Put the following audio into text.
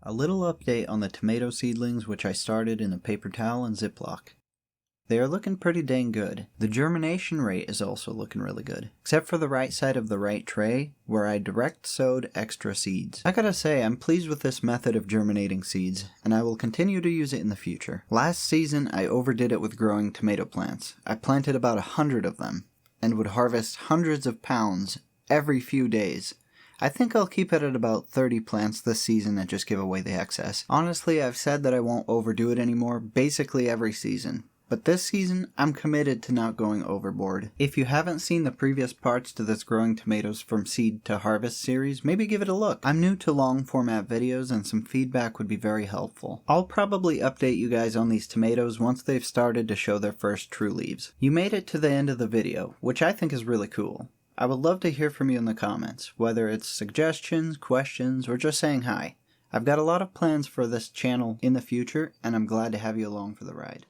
A little update on the tomato seedlings which I started in a paper towel and Ziploc. They are looking pretty dang good. The germination rate is also looking really good, except for the right side of the right tray where I direct sowed extra seeds. I gotta say, I'm pleased with this method of germinating seeds, and I will continue to use it in the future. Last season I overdid it with growing tomato plants. I planted about 100 of them, and would harvest hundreds of pounds every few days. I think I'll keep it at about 30 plants this season and just give away the excess. Honestly, I've said that I won't overdo it anymore basically every season. But this season, I'm committed to not going overboard. If you haven't seen the previous parts to this Growing Tomatoes from Seed to Harvest series, maybe give it a look. I'm new to long format videos and some feedback would be very helpful. I'll probably update you guys on these tomatoes once they've started to show their first true leaves. You made it to the end of the video, which I think is really cool. I would love to hear from you in the comments, whether it's suggestions, questions, or just saying hi. I've got a lot of plans for this channel in the future, and I'm glad to have you along for the ride.